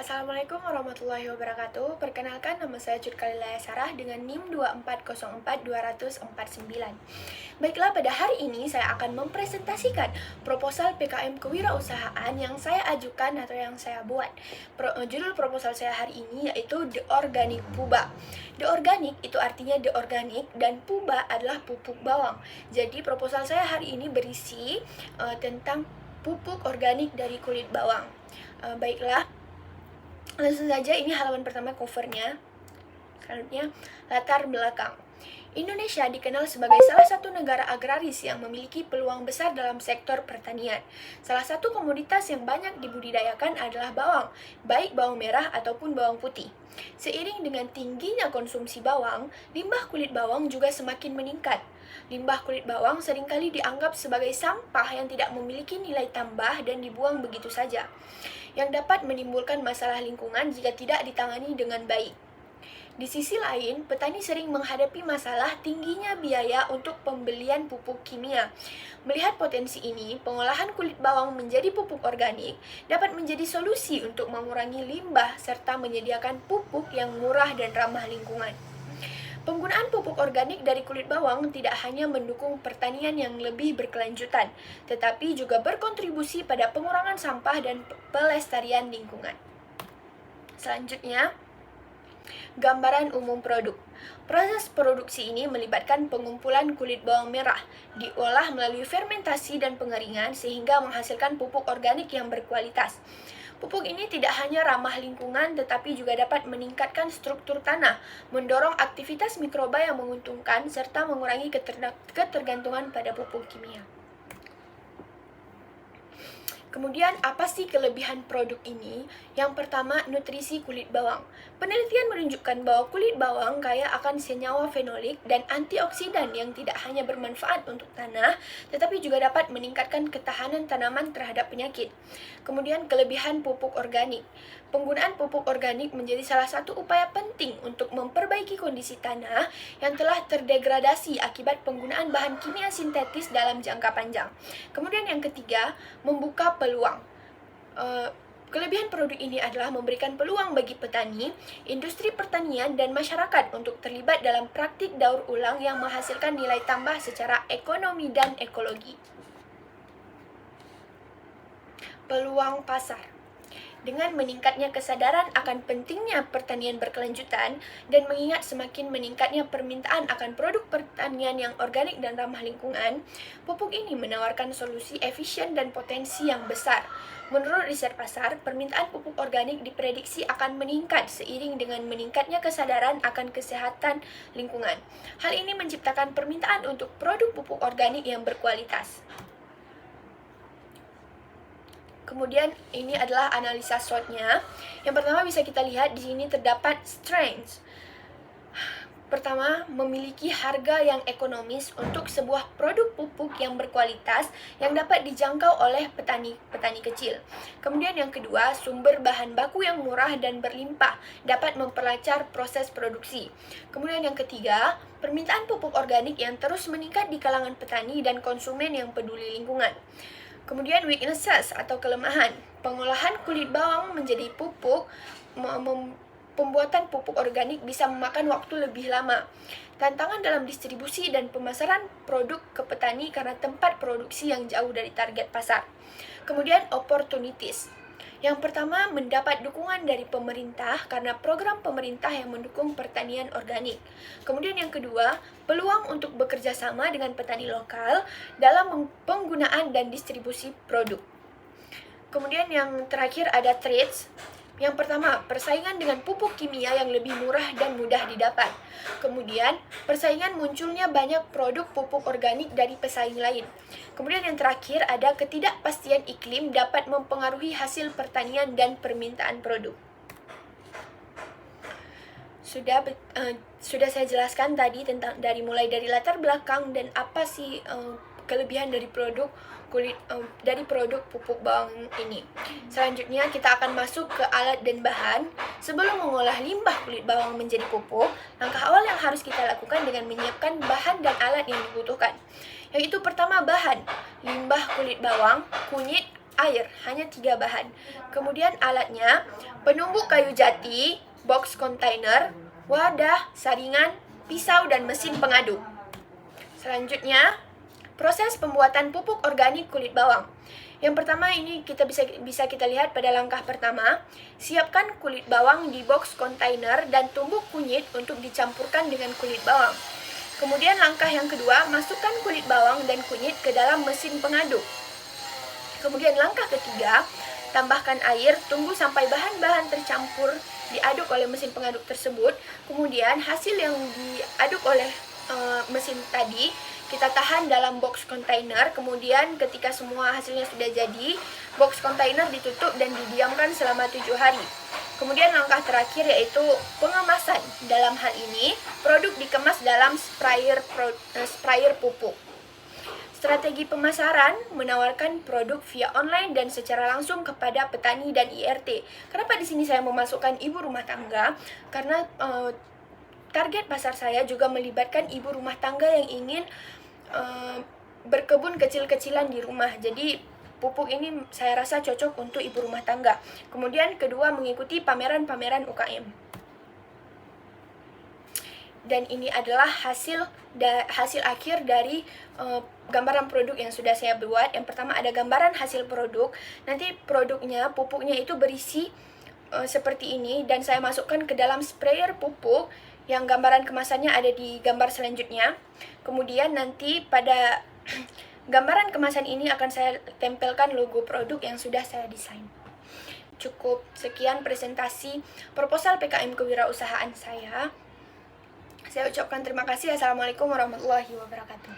Assalamualaikum warahmatullahi wabarakatuh. Perkenalkan, nama saya Cutkalilaya Sarah dengan NIM 2404249. Baiklah, pada hari ini saya akan mempresentasikan proposal PKM kewirausahaan yang saya ajukan atau yang saya buat. Judul proposal saya hari ini yaitu The Organic Puba. The Organic itu artinya The Organic dan Puba adalah pupuk bawang. Jadi proposal saya hari ini berisi tentang pupuk organik dari kulit bawang. Baiklah, langsung saja, ini halaman pertama covernya. Selanjutnya, latar belakang. Indonesia dikenal sebagai salah satu negara agraris yang memiliki peluang besar dalam sektor pertanian. Salah satu komoditas yang banyak dibudidayakan adalah bawang, baik bawang merah ataupun bawang putih. Seiring dengan tingginya konsumsi bawang, limbah kulit bawang juga semakin meningkat. Limbah kulit bawang seringkali dianggap sebagai sampah yang tidak memiliki nilai tambah dan dibuang begitu saja, yang dapat menimbulkan masalah lingkungan jika tidak ditangani dengan baik. Di sisi lain, petani sering menghadapi masalah tingginya biaya untuk pembelian pupuk kimia. Melihat potensi ini, pengolahan kulit bawang menjadi pupuk organik dapat menjadi solusi untuk mengurangi limbah serta menyediakan pupuk yang murah dan ramah lingkungan. Penggunaan pupuk organik dari kulit bawang tidak hanya mendukung pertanian yang lebih berkelanjutan, tetapi juga berkontribusi pada pengurangan sampah dan pelestarian lingkungan. Selanjutnya, gambaran umum produk. Proses produksi ini melibatkan pengumpulan kulit bawang merah, diolah melalui fermentasi dan pengeringan sehingga menghasilkan pupuk organik yang berkualitas. Pupuk ini tidak hanya ramah lingkungan tetapi juga dapat meningkatkan struktur tanah, mendorong aktivitas mikroba yang menguntungkan, serta mengurangi ketergantungan pada pupuk kimia. Kemudian, apa sih kelebihan produk ini? Yang pertama, nutrisi kulit bawang. Penelitian menunjukkan bahwa kulit bawang kaya akan senyawa fenolik dan antioksidan yang tidak hanya bermanfaat untuk tanah, tetapi juga dapat meningkatkan ketahanan tanaman terhadap penyakit. Kemudian, kelebihan pupuk organik. Penggunaan pupuk organik menjadi salah satu upaya penting untuk memperbaiki kondisi tanah yang telah terdegradasi akibat penggunaan bahan kimia sintetis dalam jangka panjang. Kemudian yang ketiga, membuka peluang. Kelebihan produk ini adalah memberikan peluang bagi petani, industri pertanian, dan masyarakat untuk terlibat dalam praktik daur ulang yang menghasilkan nilai tambah secara ekonomi dan ekologi. Peluang pasar. Dengan meningkatnya kesadaran akan pentingnya pertanian berkelanjutan dan mengingat semakin meningkatnya permintaan akan produk pertanian yang organik dan ramah lingkungan, pupuk ini menawarkan solusi efisien dan potensi yang besar. Menurut riset pasar, permintaan pupuk organik diprediksi akan meningkat seiring dengan meningkatnya kesadaran akan kesehatan lingkungan. Hal ini menciptakan permintaan untuk produk pupuk organik yang berkualitas. Kemudian ini adalah analisa SWOT-nya. Yang pertama bisa kita lihat di sini terdapat strengths. Pertama, memiliki harga yang ekonomis untuk sebuah produk pupuk yang berkualitas yang dapat dijangkau oleh petani kecil. Kemudian yang kedua, sumber bahan baku yang murah dan berlimpah dapat memperlancar proses produksi. Kemudian yang ketiga, permintaan pupuk organik yang terus meningkat di kalangan petani dan konsumen yang peduli lingkungan. Kemudian weaknesses atau kelemahan. Pengolahan kulit bawang menjadi pupuk, pembuatan pupuk organik bisa memakan waktu lebih lama. Tantangan dalam distribusi dan pemasaran produk ke petani karena tempat produksi yang jauh dari target pasar. Kemudian opportunities. Yang pertama, mendapat dukungan dari pemerintah karena program pemerintah yang mendukung pertanian organik. Kemudian yang kedua, peluang untuk bekerja sama dengan petani lokal dalam penggunaan dan distribusi produk. Kemudian yang terakhir ada threats. Yang pertama, persaingan dengan pupuk kimia yang lebih murah dan mudah didapat. Kemudian, persaingan munculnya banyak produk pupuk organik dari pesaing lain. Kemudian yang terakhir ada ketidakpastian iklim dapat mempengaruhi hasil pertanian dan permintaan produk. Sudah saya jelaskan tadi tentang mulai dari latar belakang dan apa sih kelebihan dari produk pupuk bawang ini. Selanjutnya kita akan masuk ke alat dan bahan. Sebelum mengolah limbah kulit bawang menjadi pupuk, langkah awal yang harus kita lakukan dengan menyiapkan bahan dan alat yang dibutuhkan. Yaitu pertama, bahan, limbah kulit bawang, kunyit, air, hanya 3 bahan. Kemudian alatnya, penumbuk kayu jati, box container, wadah, saringan, pisau, dan mesin pengaduk. Selanjutnya, proses pembuatan pupuk organik kulit bawang. Yang pertama ini kita bisa kita lihat pada langkah pertama, siapkan kulit bawang di box container dan tumbuk kunyit untuk dicampurkan dengan kulit bawang. Kemudian langkah yang kedua, masukkan kulit bawang dan kunyit ke dalam mesin pengaduk. Kemudian langkah ketiga, tambahkan air, tunggu sampai bahan-bahan tercampur diaduk oleh mesin pengaduk tersebut. Kemudian hasil yang diaduk oleh mesin tadi kita tahan dalam box container. Kemudian ketika semua hasilnya sudah jadi, box container ditutup dan didiamkan selama 7 hari. Kemudian langkah terakhir yaitu pengemasan. Dalam hal ini, produk dikemas dalam sprayer pupuk. Strategi pemasaran menawarkan produk via online dan secara langsung kepada petani dan IRT. Kenapa di sini saya memasukkan ibu rumah tangga? Karena target pasar saya juga melibatkan ibu rumah tangga yang ingin berkebun kecil-kecilan di rumah. Jadi pupuk ini saya rasa cocok untuk ibu rumah tangga. Kemudian kedua, mengikuti pameran-pameran UKM. Dan ini adalah hasil akhir dari gambaran produk yang sudah saya buat. Yang pertama ada gambaran hasil produk. Nanti produknya, pupuknya itu berisi seperti ini, dan saya masukkan ke dalam sprayer pupuk yang gambaran kemasannya ada di gambar selanjutnya. Kemudian nanti pada gambaran kemasan ini akan saya tempelkan logo produk yang sudah saya desain. Cukup sekian presentasi proposal PKM kewirausahaan saya. Saya ucapkan terima kasih. Assalamualaikum warahmatullahi wabarakatuh.